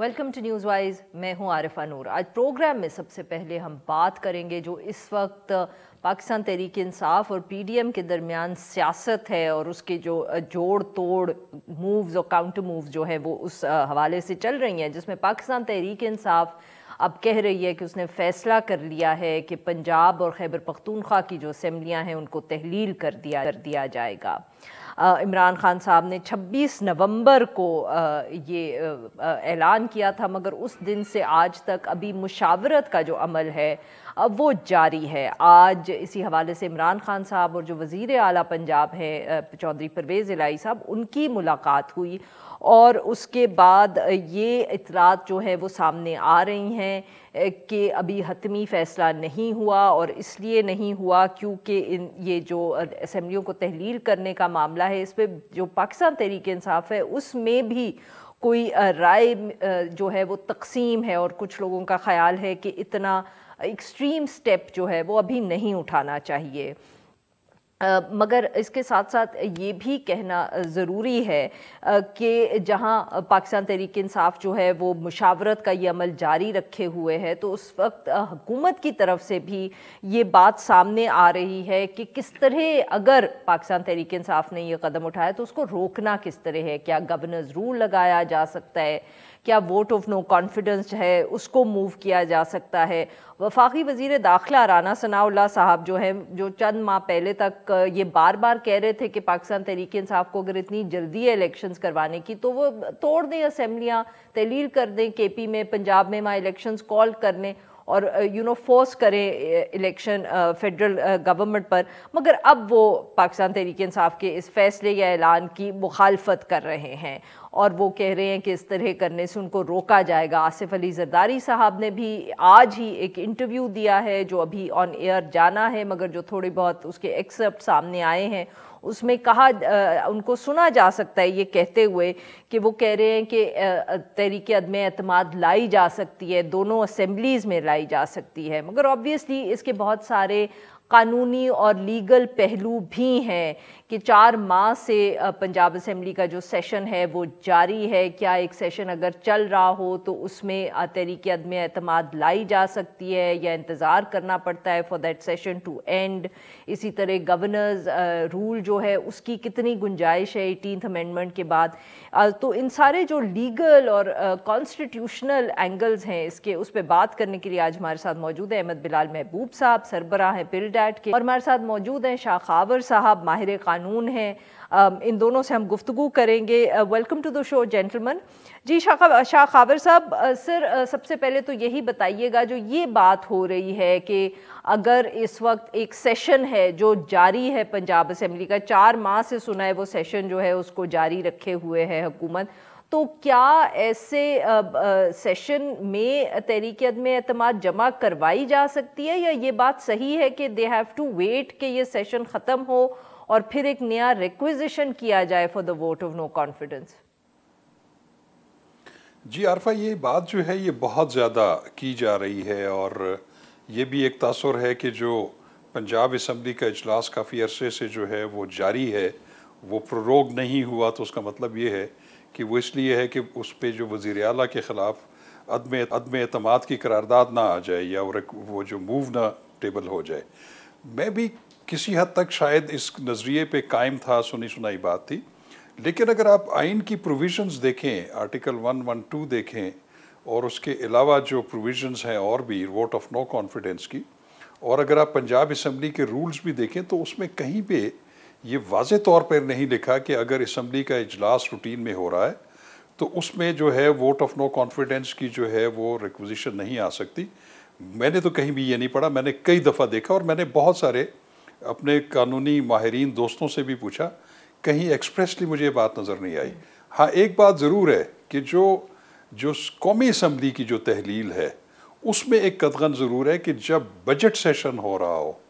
Welcome to news wise. मैं हूं आरिफा नूर। आज प्रोग्राम में सबसे पहले हम बात करेंगे जो इस वक्त पाकिस्तान तहरीक इंसाफ और पीडीएम के दरमियान सियासत है और उसके जो जोड़ तोड़ मूव्स और काउंटर मूव्स जो है वो उस हवाले से चल रही हैं, जिसमें पाकिस्तान तहरीक इंसाफ अब कह रही है कि उसने फ़ैसला कर लिया है कि पंजाब और खैबर पख्तूनख्वा की जो असम्बलियाँ हैं उनको तहलील कर दिया जाएगा। इमरान खान साहब ने 26 नवंबर को ये ऐलान किया था, मगर उस दिन से आज तक अभी मुशावरत का जो अमल है अब वो जारी है। आज इसी हवाले से इमरान खान साहब और जो वज़ीर आला पंजाब है चौधरी परवेज़ इलाही साहब, उनकी मुलाकात हुई और उसके बाद ये इतलात जो है वो सामने आ रही हैं कि अभी हतमी फ़ैसला नहीं हुआ, और इसलिए नहीं हुआ क्योंकि ये जो असम्बलियों को तहलील करने का मामला है, इस पर जो पाकिस्तान तहरीक इंसाफ है उसमें भी कोई राय जो है वो तकसीम है, और कुछ लोगों का ख्याल है कि इतना एक्सट्रीम स्टेप जो है वो अभी नहीं उठाना चाहिए। मगर इसके साथ साथ ये भी कहना ज़रूरी है कि जहां पाकिस्तान तहरीक इंसाफ जो है वो मुशावरत का ये अमल जारी रखे हुए है, तो उस वक्त हुकूमत की तरफ से भी ये बात सामने आ रही है कि किस तरह अगर पाकिस्तान तहरीक इंसाफ ने ये कदम उठाया तो उसको रोकना किस तरह है। क्या गवर्नर्स रूल लगाया जा सकता है, क्या वोट ऑफ नो कॉन्फिडेंस है उसको मूव किया जा सकता है। वफाकी वज़ीर दाखिला राना सनाउल्लाह साहब जो हैं, जो चंद माह पहले तक ये बार बार कह रहे थे कि पाकिस्तान तहरीक इंसाफ को अगर इतनी जल्दी है इलेक्शंस करवाने की तो वो तोड़ दें असम्बलियाँ, तहलील कर दें केपी में, पंजाब में, वहाँ इलेक्शंस कॉल करने और फोर्स करें इलेक्शन फेडरल गवर्नमेंट पर। मगर अब वो पाकिस्तान तहरीक इंसाफ के इस फैसले या ऐलान की मुखालफत कर रहे हैं और वो कह रहे हैं कि इस तरह करने से उनको रोका जाएगा। आसिफ अली जरदारी साहब ने भी आज ही एक इंटरव्यू दिया है जो अभी ऑन एयर जाना है, मगर जो थोड़ी बहुत उसके एक्सेप्ट सामने आए हैं उसमें कहा उनको सुना जा सकता है ये कहते हुए कि वो कह रहे हैं कि तहरीक अदम एतमाद लाई जा सकती है, दोनों असेंबलीज़ में लाई जा सकती है, मगर ऑब्वियसली इसके बहुत सारे कानूनी और लीगल पहलू भी हैं कि 4 माह से पंजाब असम्बली का जो सेशन है वो जारी है। क्या एक सेशन अगर चल रहा हो तो उसमें तहरीक अदम एतमाद लाई जा सकती है या इंतज़ार करना पड़ता है for that session to end. इसी तरह गवर्नर्स रूल जो है उसकी कितनी गुंजाइश है 18th अमेंडमेंट के बाद। तो इन सारे जो लीगल और कॉन्स्टिट्यूशनल एंगल्स हैं इसके, उस पर बात करने के लिए आज हमारे साथ मौजूद है अहमद बिलाल महबूब साहब, सरबराह हैं पिलडैट के, और हमारे साथ मौजूद हैं शाह खावर साहब, माहिर कानून हैं। इन दोनों से हम गुफ्तगू करेंगे। Welcome to the show gentleman. जी शाह खावर साहब, सर सबसे पहले तो यही बताइएगा, जो ये बात हो रही है कि अगर इस वक्त एक सेशन है जो जारी है पंजाब असम्बली का, 4 माह से सुना है वो सेशन जो है उसको जारी रखे हुए है हुकूमत, तो क्या ऐसे सेशन में तहरीक अदम एतमाद जमा करवाई जा सकती है, या ये बात सही है कि दे हैव टू वेट कि ये सेशन ख़त्म हो और फिर एक नया रिक्विजिशन किया जाए for the vote of no confidence? जी आरफा, ये बात जो है ये बहुत ज़्यादा की जा रही है और ये भी एक तासुर है कि जो पंजाब असम्बली का इजलास काफ़ी अरसे से जो है वो जारी है, वो प्रोरोग नहीं हुआ, तो उसका मतलब ये है कि वो इसलिए है कि उस पर जो वज़ीर आला के ख़िलाफ़ अदम एतमाद की करारदाद ना आ जाए या वो जो मूव ना टेबल हो जाए। मैं भी किसी हद तक शायद इस नज़रिए पे कायम था, सुनी सुनाई बात थी, लेकिन अगर आप आइन की प्रोविजंस देखें, आर्टिकल 112 देखें और उसके अलावा जो प्रोविजंस हैं और भी वोट ऑफ नो कॉन्फिडेंस की, और अगर आप पंजाब असम्बली के रूल्स भी देखें तो उसमें कहीं पे ये वाज़े तौर पर नहीं लिखा कि अगर असम्बली का इजलास रूटीन में हो रहा है तो उसमें जो है वोट ऑफ नो कॉन्फिडेंस की जो है वो रिक्विजिशन नहीं आ सकती। मैंने तो कहीं भी ये नहीं पढ़ा, मैंने कई दफ़ा देखा और मैंने बहुत सारे अपने कानूनी माहिरीन दोस्तों से भी पूछा, कहीं एक्सप्रेसली मुझे ये बात नज़र नहीं आई। हाँ, एक बात ज़रूर है कि जो कौमी असम्बली की जो तहलील है उसमें एक कदगन ज़रूर है कि जब बजट सेशन हो रहा हो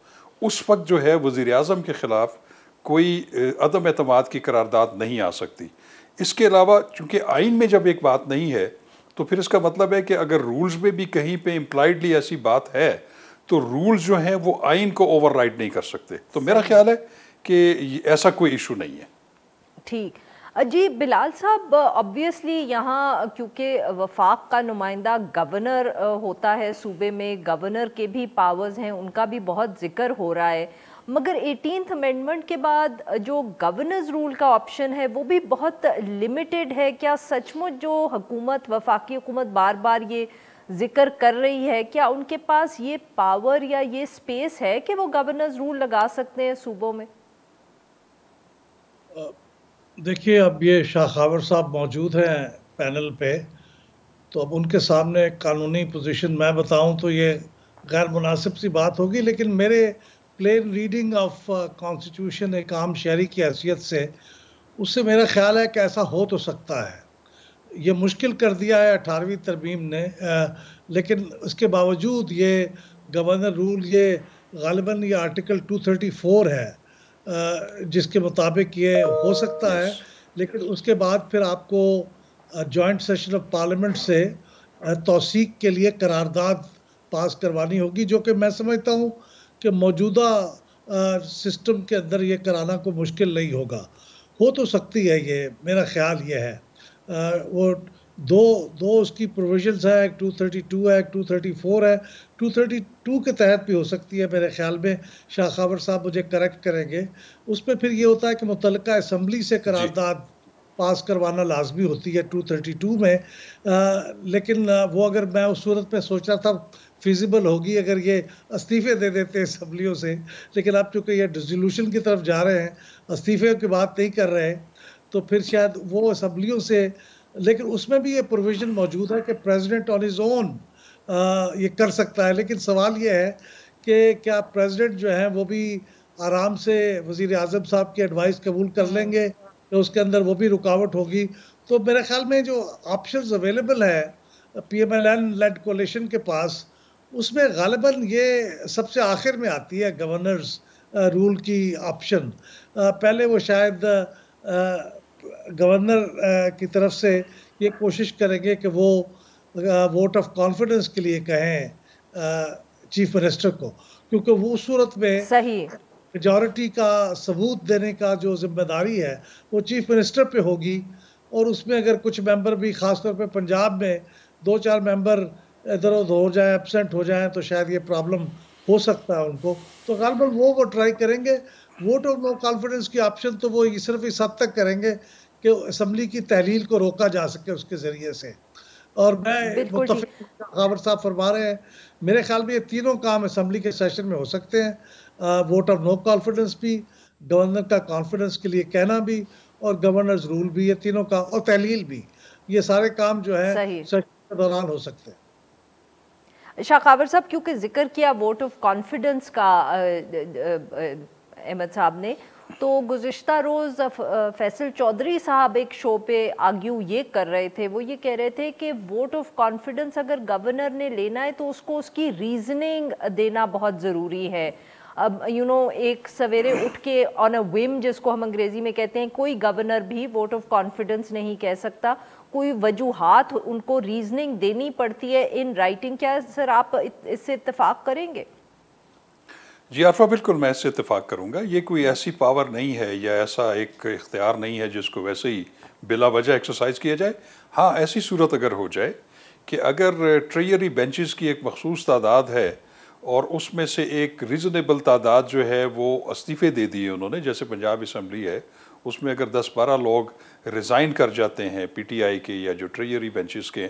उस वक्त जो है वज़ीर आज़म के ख़िलाफ़ कोई अदम एतमाद की करारदाद नहीं आ सकती। इसके अलावा चूँकि आइन में जब एक बात नहीं है तो फिर इसका मतलब है कि अगर रूल्स में भी कहीं पे इम्प्लाइडली ऐसी बात है तो रूल्स जो हैं वो आइन को ओवरराइड नहीं कर सकते। तो मेरा ख्याल है कि ऐसा कोई इशू नहीं है। ठीक। जी बिलाल साहब, ऑब्वियसली यहाँ क्योंकि वफाक का नुमाइंदा गवर्नर होता है सूबे में, गवर्नर के भी पावर्स हैं, उनका भी बहुत जिक्र हो रहा है, मगर 18th अमेंडमेंट के बाद जो गवर्नर्स रूल का ऑप्शन है वो भी बहुत लिमिटेड है। क्या सचमुच जो हुकूमत, वफाकी हुकूमत बार बार ये जिक्र कर रही है, क्या उनके पास ये पावर या ये स्पेस है कि वो गवर्नर्स रूल लगा सकते हैं सूबों में? देखिए, अब ये शाखावर साहब मौजूद हैं पैनल पे, तो अब उनके सामने कानूनी पोजीशन मैं बताऊं तो ये गैर मुनासिब सी बात होगी, लेकिन मेरे प्लेन रीडिंग ऑफ कॉन्स्टिट्यूशन एक आम शहरी की हैसियत से, उससे मेरा ख्याल है कि ऐसा हो तो सकता है। ये मुश्किल कर दिया है 18वीं तरमीम ने, लेकिन उसके बावजूद ये गवर्नर रूल ये गालिबन ये आर्टिकल 234 है जिसके मुताबिक ये हो सकता है, लेकिन उसके बाद फिर आपको जॉइंट सेशन ऑफ पार्लियामेंट से तौसीक के लिए करारदाद पास करवानी होगी, जो कि मैं समझता हूँ कि मौजूदा सिस्टम के अंदर ये कराना को मुश्किल नहीं होगा। हो तो सकती है, ये मेरा ख्याल ये है। वो दो उसकी प्रोविजंस है, एक 232 है, एक 234 है। 232 के तहत भी हो सकती है मेरे ख्याल में, शाखावर साहब मुझे करेक्ट करेंगे। उसमें फिर ये होता है कि मुतल्लिका असम्बली से करारदाद पास करवाना लाजमी होती है 232 में, लेकिन वो अगर मैं उस सूरत में सोच रहा था फिजिबल होगी अगर ये इस्तीफ़े दे देते हैं असम्बलियों से, लेकिन अब चूँकि ये डिसोल्यूशन की तरफ जा रहे हैं, इस्तीफ़े की बात नहीं कर रहे हैं, तो फिर शायद वो असम्बलियों से, लेकिन उसमें भी ये प्रोविज़न मौजूद है कि प्रेसिडेंट ऑन हिज ओन ये कर सकता है। लेकिन सवाल ये है कि क्या प्रेसिडेंट जो है वो भी आराम से वज़ीर आज़म साहब की एडवाइस कबूल कर लेंगे, तो उसके अंदर वो भी रुकावट होगी। तो मेरे ख्याल में जो ऑप्शंस अवेलेबल है PMLN लेड कोalition के पास, उसमें गालिबन ये सबसे आखिर में आती है गवर्नर्स रूल की ऑप्शन। पहले वो शायद गवर्नर की तरफ से ये कोशिश करेंगे कि वो वोट ऑफ कॉन्फिडेंस के लिए कहें चीफ मिनिस्टर को, क्योंकि वो सूरत में सही मेजॉरिटी का सबूत देने का जो जिम्मेदारी है वो चीफ मिनिस्टर पे होगी। और उसमें अगर कुछ मेंबर भी, ख़ासतौर पे पंजाब में 2-4 मेंबर इधर उधर हो जाए, एब्सेंट हो जाएं, तो शायद ये प्रॉब्लम हो सकता है उनको। तो गालिबन वो ट्राई करेंगे। वोट ऑफ नो कॉन्फिडेंस की ऑप्शन तो वो सिर्फ इस हद तक करेंगे कि असम्बली की तहलील को रोका जा सके उसके ज़रिए से। और मैं मुत्तफ़िक़ खावर साहब फरमा रहे हैं, मेरे ख्याल में ये तीनों काम असम्बली के सेशन में हो सकते हैं, वोट ऑफ नो कॉन्फिडेंस भी, गवर्नर का कॉन्फिडेंस के लिए कहना भी, और गवर्नर्स रूल भी, ये तीनों काम, और तहलील भी, ये सारे काम जो है सेशन के दौरान हो सकते हैं। शाखावर साहब, क्योंकि जिक्र किया वोट ऑफ कॉन्फिडेंस का अहमद साहब ने, तो गुज़िश्ता रोज़ फैसल चौधरी साहब एक शो पे आर्ग्यू ये कर रहे थे, वो ये कह रहे थे कि वोट ऑफ कॉन्फिडेंस अगर गवर्नर ने लेना है तो उसको उसकी रीजनिंग देना बहुत ज़रूरी है। अब एक सवेरे उठ के ऑन अ विम, जिसको हम अंग्रेज़ी में कहते हैं, कोई गवर्नर भी वोट ऑफ कॉन्फिडेंस नहीं कह सकता, कोई वजूहात उनको रीजनिंग देनी पड़ती है इन राइटिंग। क्या सर आप इससे इत्तेफाक करेंगे? जी आरफा, बिल्कुल मैं इससे इत्तेफाक करूँगा। ये कोई ऐसी पावर नहीं है या ऐसा एक इख्तियार नहीं है जिसको वैसे ही बिला वजह एक्सरसाइज किया जाए। हाँ, ऐसी सूरत अगर हो जाए कि अगर ट्रेजरी बेंचेस की एक मखसूस तादाद है और उसमें से एक रीज़नेबल तादाद जो है वो इस्तीफ़े दे दिए उन्होंने, जैसे पंजाब असम्बली है, उसमें अगर 10-12 लोग रिज़ाइन कर जाते हैं PTI के या जो ट्रेजरी बेंचेस के,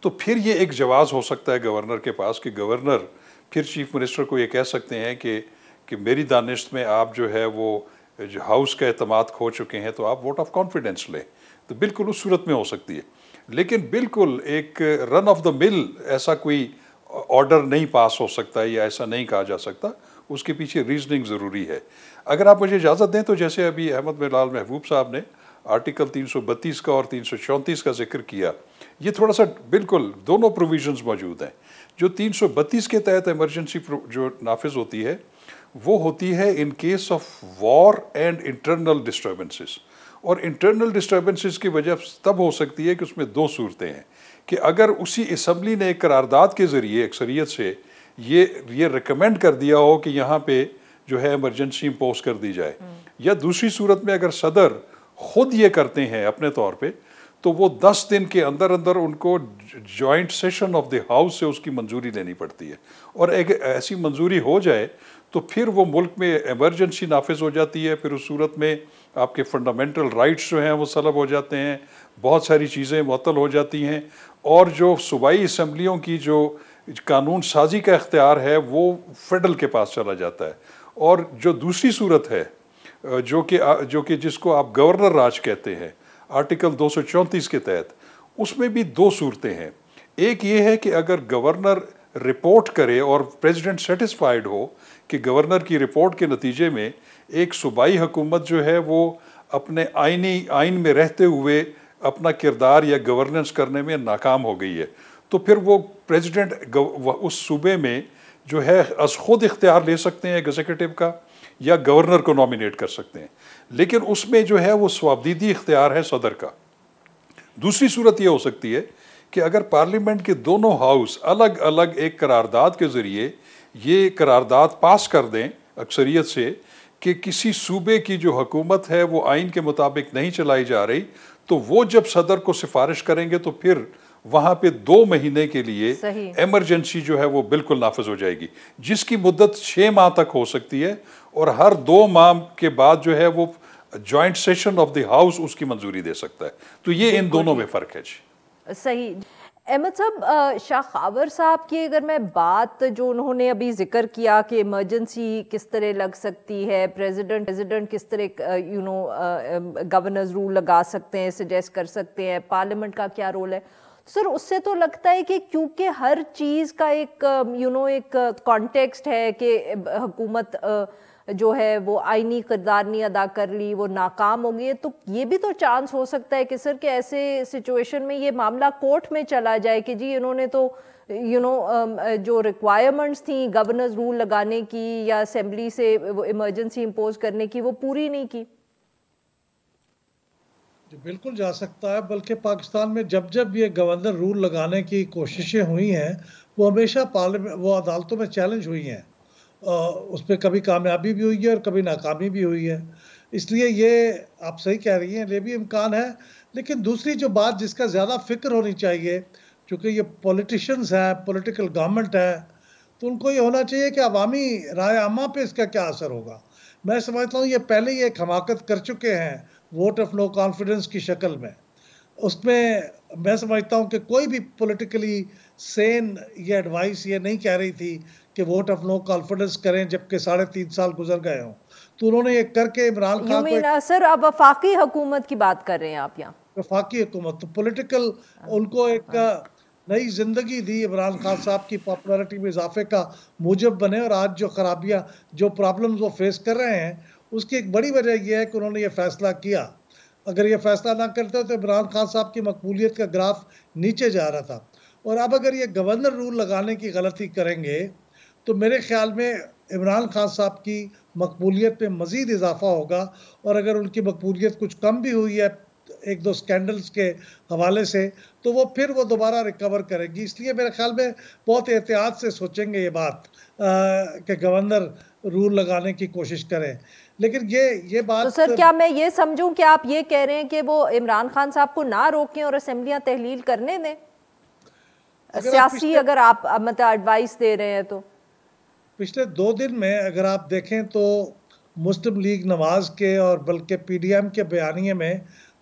तो फिर ये एक जवाज़ हो सकता है गवर्नर के पास कि गवर्नर फिर चीफ मिनिस्टर को ये कह सकते हैं कि मेरी दानिश में आप जो है वो जो हाउस का एतमाद खो चुके हैं, तो आप वोट ऑफ कॉन्फिडेंस लें। तो बिल्कुल उस सूरत में हो सकती है, लेकिन बिल्कुल एक रन ऑफ द मिल ऐसा कोई ऑर्डर नहीं पास हो सकता है या ऐसा नहीं कहा जा सकता। उसके पीछे रीजनिंग ज़रूरी है। अगर आप मुझे इजाज़त दें तो जैसे अभी अहमद बिलाल महबूब साहब ने आर्टिकल 332 का और 334 का जिक्र किया, ये थोड़ा सा बिल्कुल दोनों प्रोविजंस मौजूद हैं। जो 332 के तहत इमरजेंसी जो नाफिज होती है वो होती है in case of war and internal disturbances, और इंटरनल डिस्टर्बेंसेस की वजह तब हो सकती है कि उसमें दो सूरतें हैं कि अगर उसी असम्बली ने एक करारदाद के ज़रिए अक्सरियत से ये रिकमेंड कर दिया हो कि यहाँ पे जो है इमरजेंसी इम्पोज कर दी जाए, या दूसरी सूरत में अगर सदर खुद ये करते हैं अपने तौर पे, तो वो 10 दिन के अंदर अंदर उनको joint session of the house से उसकी मंजूरी लेनी पड़ती है, और एक ऐसी मंजूरी हो जाए तो फिर वो मुल्क में इमरजेंसी नाफिज हो जाती है। फिर उस सूरत में आपके फंडामेंटल राइट्स जो हैं वो सलब हो जाते हैं, बहुत सारी चीज़ें मुअत्तल हो जाती हैं, और जो सूबाई असम्बलियों की जो कानून साजी का इख्तियार है वो फेडरल के पास चला जाता है। और जो दूसरी सूरत है जो कि जिसको आप गवर्नर राज कहते हैं, आर्टिकल 234 के तहत, उसमें भी दो सूरतें हैं। एक ये है कि अगर गवर्नर रिपोर्ट करे और प्रेसिडेंट सेटिस्फाइड हो कि गवर्नर की रिपोर्ट के नतीजे में एक सूबाई हुकूमत जो है वो अपने आइन में रहते हुए अपना किरदार या गवर्नेंस करने में नाकाम हो गई है, तो फिर वो प्रेसिडेंट उस सूबे में जो है अस खुद इख्तियार ले सकते हैं एग्जीक्यूटिव का, या गवर्नर को नॉमिनेट कर सकते हैं, लेकिन उसमें जो है वो स्वाबदीदी इख्तियार है सदर का। दूसरी सूरत ये हो सकती है कि अगर पार्लियामेंट के दोनों हाउस अलग अलग एक करारदाद के ज़रिए ये करारदाद पास कर दें अक्सरियत से कि किसी सूबे की जो हुकूमत है वो आइन के मुताबिक नहीं चलाई जा रही, तो वो जब सदर को सिफारिश करेंगे तो फिर वहाँ पे 2 महीने के लिए एमरजेंसी जो है वो बिल्कुल नाफिज हो जाएगी, जिसकी मुद्दत 6 माह तक हो सकती है, और हर 2 माह के बाद जो है वो joint session of the house उसकी मंजूरी दे सकता है। तो ये इन दोनों में फ़र्क है जी। सही। अहमद साहब, शाह खबर साहब की अगर मैं बात जो उन्होंने अभी जिक्र किया कि इमरजेंसी किस तरह लग सकती है, प्रेसिडेंट किस तरह गवर्नर्स रूल लगा सकते हैं, सजेस्ट कर सकते हैं, पार्लियामेंट का क्या रोल है, सर उससे तो लगता है कि क्योंकि हर चीज़ का एक एक कॉन्टेक्स्ट है कि हुकूमत जो है वो आईनी किरदार नहीं अदा कर ली, वो नाकाम हो गई, तो ये भी तो चांस हो सकता है कि सर कि ऐसे सिचुएशन में ये मामला कोर्ट में चला जाए कि जी इन्होंने तो जो रिक्वायरमेंट्स थी गवर्नर्स रूल लगाने की या असेंबली से वो इमरजेंसी इम्पोज करने की वो पूरी नहीं की। जी बिल्कुल जा सकता है, बल्कि पाकिस्तान में जब जब ये गवर्नर रूल लगाने की कोशिशें हुई हैं वो हमेशा पार्लियामेंट वो अदालतों में चैलेंज हुई हैं, उस पर कभी कामयाबी भी हुई है और कभी नाकामी भी हुई है। इसलिए ये आप सही कह रही हैं, ये भी इम्कान है। लेकिन दूसरी जो बात जिसका ज़्यादा फिक्र होनी चाहिए, चूँकि ये पॉलिटिशियंस हैं, पॉलिटिकल गवर्नमेंट है, तो उनको ये होना चाहिए कि अवामी राय आमा पे इसका क्या असर होगा। मैं समझता हूँ ये पहले ही एक हमाकत कर चुके हैं वोट ऑफ नो कॉन्फिडेंस की शक्ल में। उसमें मैं समझता हूँ कि कोई भी पॉलिटिकली सेन ये एडवाइस ये नहीं कह रही थी कि वोट ऑफ नो कॉन्फिडेंस करें, जबकि 3.5 साल गुजर गए हों। तो उन्होंने ये करके इमरान खान को सर अब वफाकी हुकूमत की बात कर रहे हैं आप यहाँ? वफाकी हुकूमत तो पॉलिटिकल उनको एक नई जिंदगी दी, इमरान खान साहब की पॉपुलैरिटी में इजाफे का मूजब बने, और आज जो खराबियाँ जो प्रॉब्लम्स वो फेस कर रहे हैं उसकी एक बड़ी वजह यह है कि उन्होंने ये फैसला किया। अगर ये फैसला ना करते तो इमरान खान साहब की मकबूलियत का ग्राफ नीचे जा रहा था। और अब अगर ये गवर्नर रूल लगाने की गलती करेंगे तो मेरे ख्याल में इमरान खान साहब की मकबूलियत में मज़ीद इजाफा होगा, और अगर उनकी मकबूलियत कुछ कम भी हुई है 1-2 स्कैंडल्स के हवाले से, तो वो फिर वो दोबारा रिकवर करेगी। इसलिए मेरे ख्याल में बहुत एहतियात से सोचेंगे ये बात कि गवर्नर रूल लगाने की कोशिश करें। लेकिन ये बात तो सर क्या मैं ये समझूं कि आप ये कह रहे हैं कि वो इमरान खान साहब को ना रोकें और असेंबलियां तहलील करने दें, सियासी अगर आप मतलब एडवाइस दे रहे हैं तो? पिछले 2 दिन में अगर आप देखें तो मुस्लिम लीग नवाज के और बल्कि पीडीएम के बयानिए में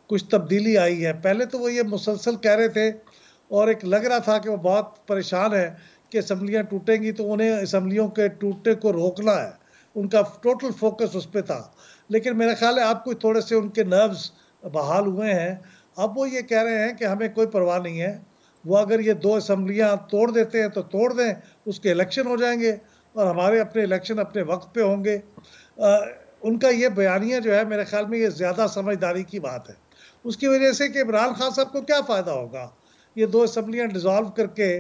कुछ तब्दीली आई है। पहले तो वो ये मुसलसल कह रहे थे और एक लग रहा था कि वो बहुत परेशान है कि असम्बलियाँ टूटेंगी, तो उन्हें असम्बलियों के टूटने को रोकना है, उनका टोटल फोकस उस पर था। लेकिन मेरा ख्याल है अब कोई थोड़े से उनके नर्व्स बहाल हुए हैं। अब वो ये कह रहे हैं कि हमें कोई परवाह नहीं है, वो अगर ये 2 असम्बलियाँ तोड़ देते हैं तो तोड़ दें, उसके इलेक्शन हो जाएंगे और हमारे अपने इलेक्शन अपने वक्त पे होंगे। उनका ये बयानिया जो है मेरे ख्याल में ये ज़्यादा समझदारी की बात है। उसकी वजह से कि इमरान खान साहब को क्या फ़ायदा होगा, ये 2 असम्बलियाँ डिज़ोल्व करके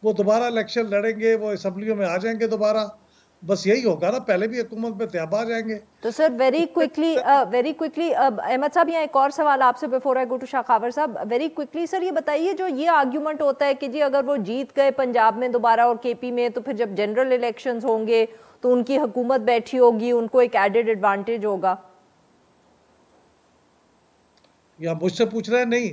वो दोबारा इलेक्शन लड़ेंगे, वो असम्बलियों में आ जाएंगे दोबारा, बस यही होगा ना, पहले भी हुकूमत में तैयाब आ जाएंगे। तो सर वेरी क्विकली अहमद साहब यहाँ एक और सवाल आपसे before I go to Shah Khawar साहब, वेरी क्विकली सर ये बताइए, जो ये आर्ग्यूमेंट होता है कि जी अगर वो जीत गए पंजाब में दोबारा और केपी में, तो फिर जब जनरल इलेक्शंस होंगे तो उनकी हुकूमत बैठी होगी, उनको एक एडेड एडवांटेज होगा। या मुझसे पूछ रहे हैं, नहीं,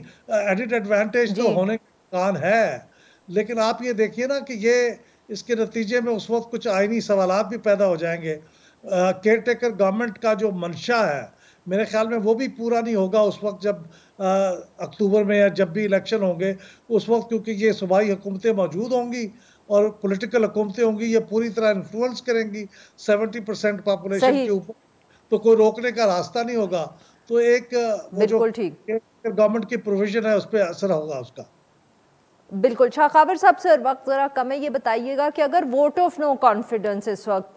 एडिड एडवांटेज तो जी। होने का इम्कान है, लेकिन आप ये देखिए ना कि ये इसके नतीजे में उस वक्त कुछ आईनी सवालात भी पैदा हो जाएंगे। केयर टेकर गवर्नमेंट का जो मंशा है, मेरे ख्याल में वो भी पूरा नहीं होगा उस वक्त जब अक्टूबर में या जब भी इलेक्शन होंगे उस वक्त, क्योंकि ये सूबाई हुकूमतें मौजूद होंगी और पॉलिटिकल हुकूमतें होंगी, ये पूरी तरह इन्फ्लुएंस करेंगी 70% पॉपुलेशन सही। के ऊपर, तो कोई रोकने का रास्ता नहीं होगा। तो एक वो जो बिल्कुल ठीक। गवर्नमेंट की प्रोविजन है उस पर असर होगा उसका। बिल्कुल। शाह खावर साहब, सर वक्त ज़रा कम है, ये बताइएगा कि अगर वोट ऑफ नो कॉन्फिडेंस इस वक्त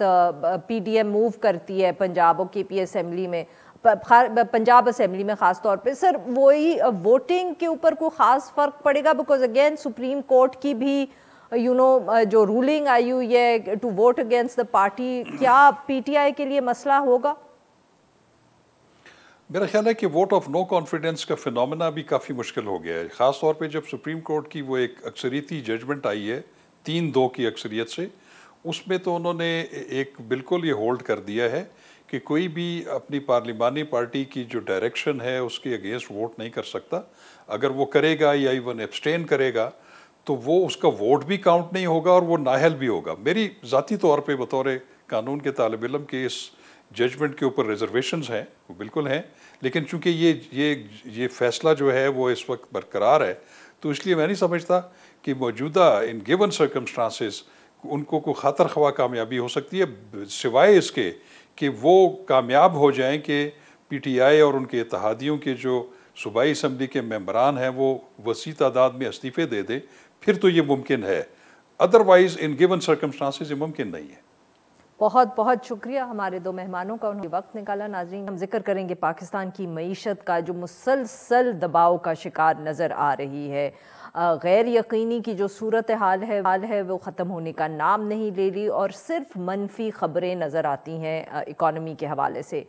पीडीएम मूव करती है पंजाब और केपी असेंबली में, पंजाब असेंबली में ख़ास तौर पे, सर वही वोटिंग के ऊपर कोई ख़ास फ़र्क पड़ेगा? बिकॉज अगेन सुप्रीम कोर्ट की भी जो रूलिंग आई हुई है to vote against the party, क्या पीटीआई के लिए मसला होगा? मेरा ख्याल है कि वोट ऑफ नो कॉन्फिडेंस का फिनोमेना भी काफ़ी मुश्किल हो गया है, ख़ास तौर पे जब सुप्रीम कोर्ट की वो एक अक्सरियती जजमेंट आई है 3-2 की अक्सरियत से। उसमें तो उन्होंने एक बिल्कुल ये होल्ड कर दिया है कि कोई भी अपनी पार्लिमानी पार्टी की जो डायरेक्शन है उसके अगेंस्ट वोट नहीं कर सकता। अगर वो करेगा या इवन एब्सटेन करेगा तो वो उसका वोट भी काउंट नहीं होगा और वो नाअहल भी होगा। मेरी ज़ाती तौर पे बतौर कानून के तालिब इल्म के इस जजमेंट के ऊपर रिजर्वेशंस हैं, वो बिल्कुल हैं, लेकिन चूंकि ये फैसला जो है वो इस वक्त बरकरार है, तो इसलिए मैं नहीं समझता कि मौजूदा इन गिवन सर्कमस्टांसेस उनको कोई खातर ख्वाह कामयाबी हो सकती है, सिवाय इसके कि वो कामयाब हो जाएं कि पीटीआई और उनके इत्तेहादियों के जो सूबाई असम्बली के मेंबरान हैं वो वसी तादाद में इस्तीफ़े दे दें, फिर तो ये मुमकिन है। अदरवाइज़ इन गिवन सर्कमस्टांसेस ये मुमकिन नहीं है। बहुत बहुत शुक्रिया हमारे दो मेहमानों का, उन्होंने वक्त निकाला। नाज़रीन, हम जिक्र करेंगे पाकिस्तान की मईशत का जो मुसलसल दबाव का शिकार नज़र आ रही है। गैर यकीनी की जो सूरत हाल है वो ख़त्म होने का नाम नहीं ले रही और सिर्फ मनफी ख़बरें नज़र आती हैं इकॉनमी के हवाले से।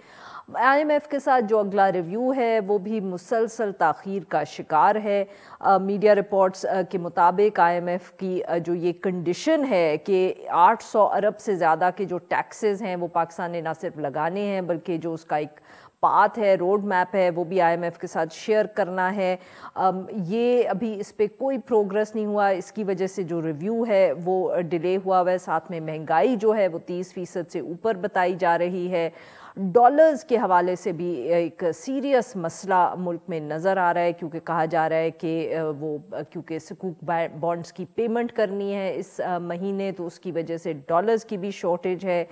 IMF के साथ जो अगला रिव्यू है वो भी मुसलसल ताख़ीर का शिकार है। मीडिया रिपोर्ट्स के मुताबिक IMF की जो ये कंडीशन है कि 800 अरब से ज़्यादा के जो टैक्सेस हैं वो पाकिस्तान ने ना सिर्फ लगाने हैं बल्कि जो उसका एक पाथ है, रोड मैप है, वो भी IMF के साथ शेयर करना है। ये अभी इस पर कोई प्रोग्रेस नहीं हुआ, इसकी वजह से जो रिव्यू है वो डिले हुआ है। साथ में महंगाई जो है वो 30% से ऊपर बताई जा रही है। डॉलर्स के हवाले से भी एक सीरियस मसला मुल्क में नज़र आ रहा है, क्योंकि कहा जा रहा है कि वो क्योंकि सुकूक बॉन्ड्स की पेमेंट करनी है इस महीने, तो उसकी वजह से डॉलर्स की भी शॉर्टेज है।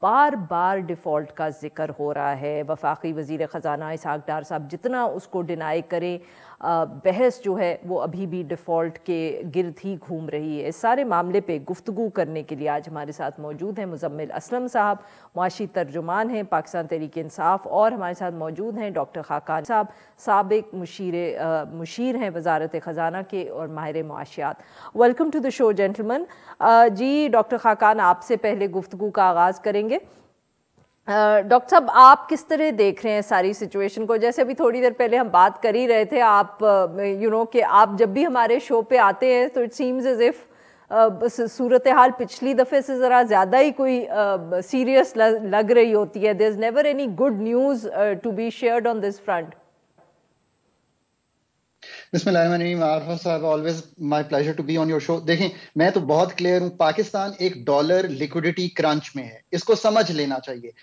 बार बार डिफ़ॉल्ट का जिक्र हो रहा है। वफाकी वज़ीर ख़जाना इसहाक़ डार साहब जितना उसको डिनाई करें, बहस जो है वो अभी भी डिफ़ॉल्ट के गिर्द ही घूम रही है। इस सारे मामले पे गुफ्तगू करने के लिए आज हमारे साथ मौजूद हैं मुज़म्मिल असलम साहब, मुआशी तर्जुमान हैं पाकिस्तान तहरीक इंसाफ, और हमारे साथ मौजूद हैं डॉक्टर खाकान साहब, साबिक मुशीर हैं वजारत ख़जाना के और माहिर मुआशियात। Welcome to the show gentleman. जी डॉक्टर खाकान, आपसे पहले गुफ्तगू का आगाज़ करेंगे। डॉक्टर साहब, आप किस तरह देख रहे हैं सारी सिचुएशन को? जैसे अभी थोड़ी देर पहले हम बात कर ही रहे थे, आप कि आप जब भी हमारे शो पे आते हैं तो इट सीम्स एज इफ सूरत हाल पिछली दफ़े से ज़रा ज़्यादा ही कोई सीरियस लग रही होती है। There is never any good news to be shared on this front. बिस्मिल्लाहिर्रहमानिर्रहीम। आरफा साहब, always my pleasure to be on your show. देखें, मैं तो बहुत क्लियर हूं, पाकिस्तान एक डॉलर लिक्विडिटी क्रंच में है, इसको समझ लेना चाहिए।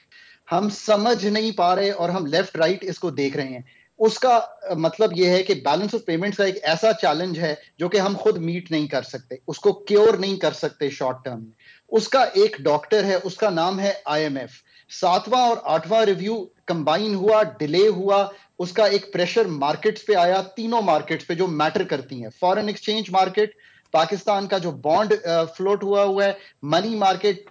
हम समझ नहीं पा रहे और हम लेफ्ट राइट इसको देख रहे हैं। उसका मतलब यह है कि बैलेंस ऑफ पेमेंट्स का एक ऐसा चैलेंज है जो कि हम खुद मीट नहीं कर सकते, उसको क्योर नहीं कर सकते शॉर्ट टर्म में। उसका एक डॉक्टर है, उसका नाम है IMF। 7वां और 8वां रिव्यू कंबाइन हुआ, डिले हुआ, उसका एक प्रेशर मार्केट्स पे आया, तीनों मार्केट्स पे जो मैटर करती हैं, फॉरेन एक्सचेंज मार्केट, पाकिस्तान का जो बॉन्ड फ्लोट हुआ है, मनी मार्केट,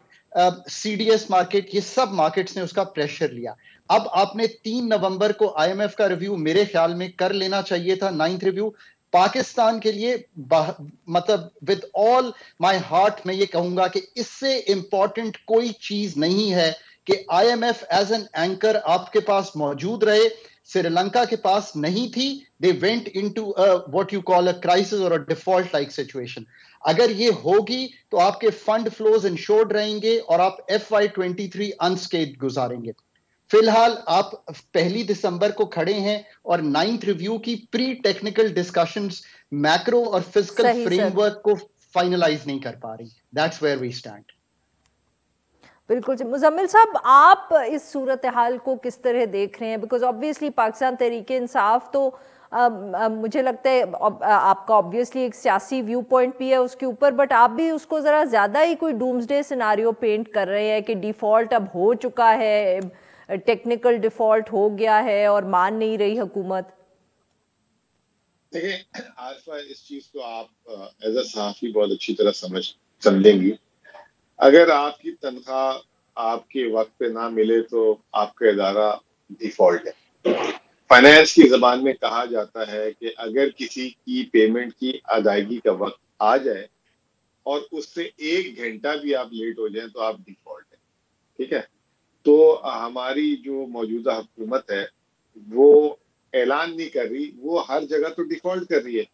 CDS मार्केट, ये सब मार्केट्स ने उसका प्रेशर लिया। अब आपने 3 नवंबर को IMF का रिव्यू मेरे ख्याल में कर लेना चाहिए था, 9th रिव्यू। पाकिस्तान के लिए मतलब विद ऑल माय हार्ट मैं ये कहूंगा कि इससे इंपॉर्टेंट कोई चीज नहीं है कि IMF एज एन एंकर आपके पास मौजूद रहे। श्रीलंका के पास नहीं थी, they went into what you call a crisis और अ डिफॉल्ट लाइक सिचुएशन। अगर ये होगी तो आपके फंड फ्लोज इंश्योर्ड रहेंगे और आप FY23 अनस्केथ्ड गुजारेंगे। फिलहाल आप 1 दिसंबर को खड़े हैं और 9th रिव्यू की प्री टेक्निकल डिस्कशंस मैक्रो और फिजिकल फ्रेमवर्क को फाइनलाइज नहीं कर पा रही। That's where we stand. बिल्कुल जी। मुजम्मिल साहब, आप इस सूरत हाल को किस तरह देख रहे हैं? बिकॉज ऑब्वियसली पाकिस्तान तहरीक इंसाफ तो मुझे लगता है आपका ऑब्वियसली एक सियासी व्यू पॉइंट भी है उसके ऊपर, बट आप भी उसको ज़रा ज़्यादा ही कोई डूम्सडे सिनारियो पेंट कर रहे हैं कि डिफ़ॉल्ट अब हो चुका है, टेक्निकल डिफ़ॉल्ट हो गया है और मान नहीं रही हुकूमत। देखिए आरिफा, इस चीज को आप एज अ सहाफी बहुत अच्छी तरह समझेंगी। अगर आपकी तनख्वाह आपके वक्त पे ना मिले तो आपका इदारा डिफॉल्ट है। फाइनेंस की जबान में कहा जाता है कि अगर किसी की पेमेंट की अदायगी का वक्त आ जाए और उससे 1 घंटा भी आप लेट हो जाए तो आप डिफॉल्ट है। ठीक है, तो हमारी जो मौजूदा हुकूमत है वो ऐलान नहीं कर रही, वो हर जगह तो डिफॉल्ट कर रही है।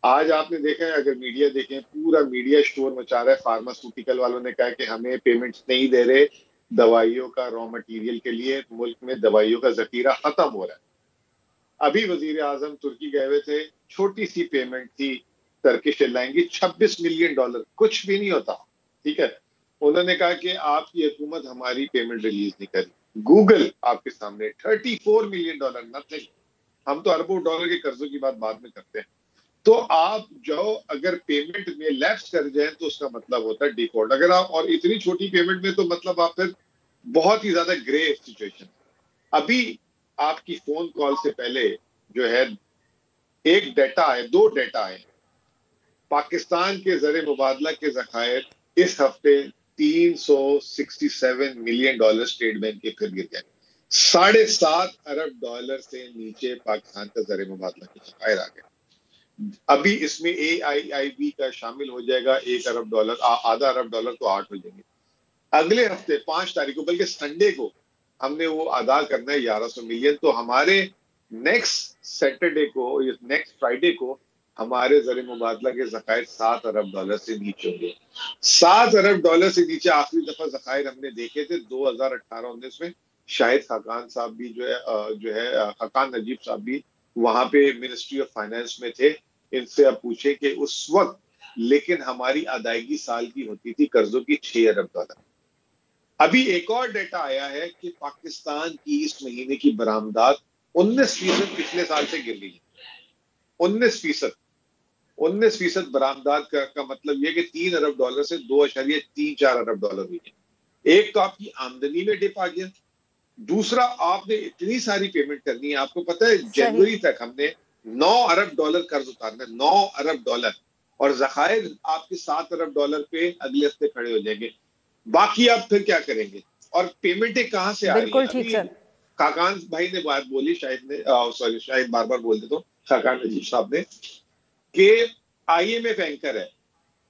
आज आपने देखा है, अगर मीडिया देखें, पूरा मीडिया शोर मचा रहा है। फार्मास्यूटिकल वालों ने कहा कि हमें पेमेंट्स नहीं दे रहे दवाइयों का रॉ मटेरियल के लिए, मुल्क में दवाइयों का जखीरा खत्म हो रहा है। अभी वजीर आजम तुर्की गए हुए थे, छोटी सी पेमेंट थी टर्किश एयरलाइन की, $26 मिलियन, कुछ भी नहीं होता। ठीक है, उन्होंने कहा कि आपकी हुकूमत हमारी पेमेंट रिलीज नहीं करी। गूगल आपके सामने $34 मिलियन, नथिंग। हम तो अरबों डॉलर के कर्जों की बात बाद में करते हैं। तो आप जो अगर पेमेंट में लैप्स कर जाए तो उसका मतलब होता है डिफॉल्ट। अगर आप, और इतनी छोटी पेमेंट में, तो मतलब आप फिर बहुत ही ज्यादा ग्रे सिचुएशन। अभी आपकी फोन कॉल से पहले जो है एक डेटा है, 2 डेटा है। पाकिस्तान के ज़र मुबादला के ज़खायर इस हफ्ते $367 मिलियन स्टेट बैंक के फिर गिर गए। $7.5 अरब से नीचे पाकिस्तान का ज़र मुबादला के ज़खायर आ गए। अभी इसमें AIIB का शामिल हो जाएगा $1 अरब, आधा अरब डॉलर तो 8 हो जाएंगे। अगले हफ्ते 5 तारीख को, बल्कि संडे को, हमने वो अदा करना है 1100 मिलियन। तो हमारे नेक्स्ट सैटरडे को, नेक्स्ट फ्राइडे को हमारे ज़र मुबादला के ज़खायर $7 अरब से नीचे होंगे। $7 अरब से नीचे आखिरी दफा ज़खायर हमने देखे थे 2018-19 में। शाहिद खाकान साहब भी जो है खाकान नजीब साहब भी वहां पे मिनिस्ट्री ऑफ फाइनेंस में थे। इनसे आप पूछे कि उस वक्त लेकिन हमारी अदायगी साल की होती थी कर्जों की $6 अरब। अभी एक और डेटा आया है कि पाकिस्तान की इस महीने की बरामदात 19% पिछले साल से गिर गई है। 19% बरामदात का मतलब यह कि $3 अरब से $2.34 अरब हुई है। एक तो आपकी आमदनी में डिप आ गया, दूसरा आपने इतनी सारी पेमेंट करनी है। आपको पता है जनवरी तक हमने $9 अरब कर्ज उतारना है, $9 अरब, और जखायर आपके $7 अरब पे अगले हफ्ते खड़े हो जाएंगे। बाकी आप फिर क्या करेंगे और पेमेंटें कहां से आ रही हैं? ठीक सर। खाकान भाई ने बात बोली, शाहिद बार बार बोल देता हूँ, खाकान नजीब साहब ने, कि IMF एंकर है।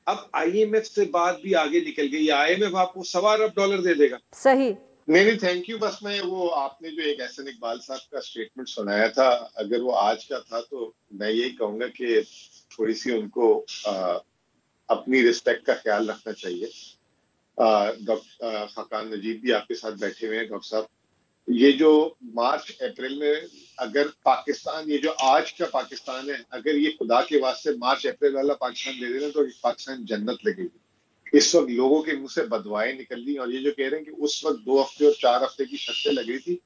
अब IMF से बात भी आगे निकल गई। IMF आपको $1.25 अरब दे देगा। सही। नहीं, थैंक यू। बस मैं वो आपने जो एक एहसन इकबाल साहब का स्टेटमेंट सुनाया था, अगर वो आज का था तो मैं यही कहूंगा कि थोड़ी सी उनको अपनी रिस्पेक्ट का ख्याल रखना चाहिए। डॉक्टर खाकान नजीब भी आपके साथ बैठे हुए हैं। डॉक्टर साहब, ये जो मार्च अप्रैल में अगर पाकिस्तान, ये जो आज का पाकिस्तान है, अगर ये खुदा के वास्ते मार्च अप्रैल वाला पाकिस्तान दे देना तो पाकिस्तान जन्नत लगेगी। इस वक्त लोगों के मुंह से बदवाएं निकल रही, और ये जो कह रहे हैं कि उस वक्त 2 हफ्ते और 4 हफ्ते की शर्तें लग रही थी,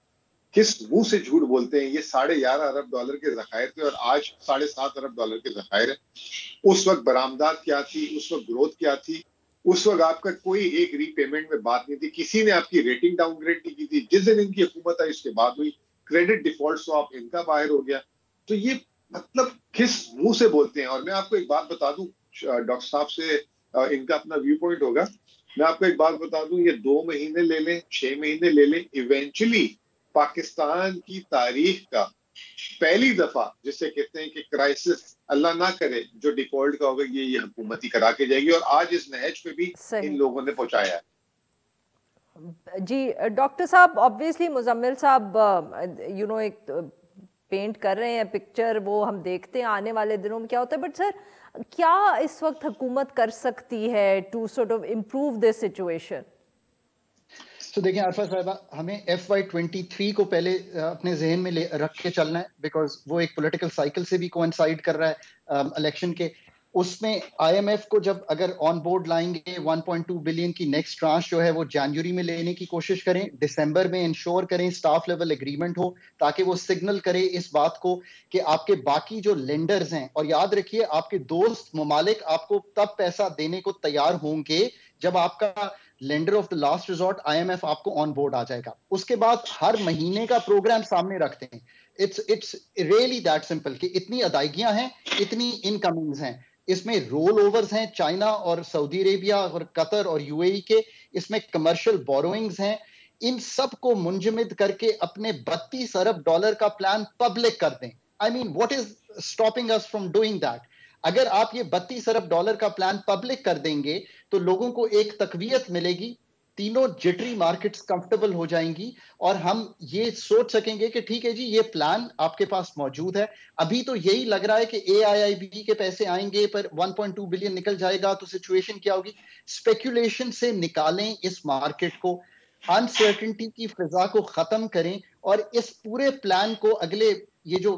किस मुंह से झूठ बोलते हैं? ये $11.5 अरब के जखायर थे और आज $7.5 अरब के जखायर है। उस वक्त बरामदात क्या थी, उस वक्त ग्रोथ क्या थी, उस वक्त आपका कोई एक रीपेमेंट में बात नहीं थी, किसी ने आपकी रेटिंग डाउनग्रेड नहीं की थी। जिस दिन इनकी हुकूमत आई उसके बाद हुई, क्रेडिट डिफॉल्ट स्वैप इनका बाहर हो गया। तो ये मतलब किस मुंह से बोलते हैं? और मैं आपको एक बात बता दूं, डॉक्टर साहब से इनका अपना व्यू पॉइंट होगा, मैं आपको एक बात बता दूं, ये 2 महीने ले लें, 6 महीने ले लें, इवेंचुअली पाकिस्तान की तारीख का पहली दफा, जिसे कहते हैं कि क्राइसिस अल्लाह ना करे जो डिफॉल्ट का होगा, ये हुकूमत ही करा के जाएगी। और आज इस नहज पे भी इन लोगों ने पहुंचाया है। जी डॉक्टर साहब, ऑब्वियसली मुजम्मिल साहब एक पेंट कर रहे हैं पिक्चर, वो हम देखते हैं आने वाले दिनों में क्या होता है। बट सर, क्या इस वक्त हुकूमत कर सकती है to sort of improve this situation? तो देखिए आरफा साहबा, हमें FY23 को पहले अपने जहन में रख के चलना है, बिकॉज वो एक पॉलिटिकल साइकिल से भी कोइंसाइड कर रहा है इलेक्शन के। उसमें IMF को जब अगर ऑन बोर्ड लाएंगे, 1.2 बिलियन की नेक्स्ट ट्रांच जो है वो जनवरी में लेने की कोशिश करें, दिसंबर में इंश्योर करें स्टाफ लेवल एग्रीमेंट हो, ताकि वो सिग्नल करे इस बात को कि आपके बाकी जो लेंडर्स हैं, और याद रखिए आपके दोस्त ममालिक आपको तब पैसा देने को तैयार होंगे जब आपका lender of the last resort IMF आपको ऑन बोर्ड आ जाएगा। उसके बाद हर महीने का प्रोग्राम सामने रखते हैं। इट्स रियली दैट सिंपल कि इतनी अदायगियां हैं, इतनी इनकमिंग्स हैं, इसमें रोल ओवर्स हैं चाइना और सऊदी अरेबिया और कतर और UAE के, इसमें कमर्शियल बोरोइंग्स हैं। इन सब को मुंजमद करके अपने 32 अरब डॉलर का प्लान पब्लिक कर दें। I mean what is stopping us from doing that? अगर आप ये 32 अरब डॉलर का प्लान पब्लिक कर देंगे तो लोगों को एक तकवीयत मिलेगी, तीनों जिटरी मार्केट्स कंफर्टेबल हो जाएंगी, और हम ये सोच सकेंगे कि ठीक है जी, ये प्लान आपके पास मौजूद है। अभी तो यही लग रहा है कि AIIB के पैसे आएंगे पर 1.2 बिलियन निकल जाएगा, तो सिचुएशन क्या होगी? स्पेकुलेशन से निकालें इस मार्केट को, अनसर्टेनिटी की फिजा को खत्म करें, और इस पूरे प्लान को अगले ये जो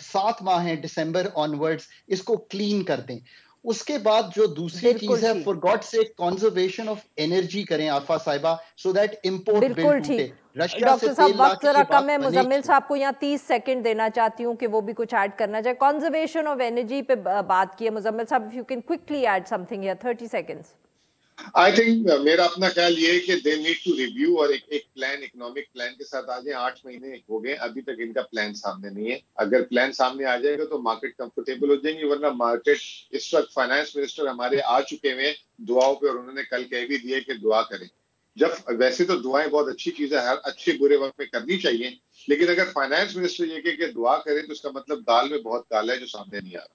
7 माह है दिसंबर ऑनवर्ड्स, इसको क्लीन कर दें। उसके बाद जो दूसरी चीज है, फॉर गॉड से कंजर्वेशन ऑफ एनर्जी करें आफा साहिबा, सो दैट इंपोर्ट बिल टूटे। रशिया से डॉक्टर साहब तेल ला वक्त के जरा ये कम है, बात मुजम्मिल बनेगी। साहब को यहाँ 30 सेकंड देना चाहती हूँ कि वो भी कुछ ऐड करना चाहे। कंजर्वेशन ऑफ एनर्जी पे बात की है मुजम्मिल साहब, if you can quickly add something here, 30 seconds. I think मेरा अपना ख्याल ये है कि दे नीड टू रिव्यू और एक प्लान, इकोनॉमिक प्लान के साथ आ जाए। 8 महीने हो गए, अभी तक इनका प्लान सामने नहीं है। अगर प्लान सामने आ जाएगा तो मार्केट कंफर्टेबल हो जाएंगी, वरना मार्केट इस वक्त फाइनेंस मिनिस्टर हमारे आ चुके हुए दुआओं पे, और उन्होंने कल कह भी दिए कि दुआ करें। जब वैसे तो दुआएं बहुत अच्छी चीज है, हर अच्छे बुरे वक्त में करनी चाहिए, लेकिन अगर फाइनेंस मिनिस्टर ये कहे कि दुआ करें तो इसका मतलब दाल में बहुत काला है जो सामने नहीं आ रहा।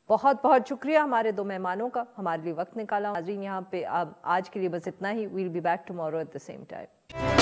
बहुत बहुत शुक्रिया हमारे दो मेहमानों का, हमारे लिए वक्त निकाला। नाज़रीन यहाँ पे आज के लिए बस इतना ही। We'll be back tomorrow at the same time.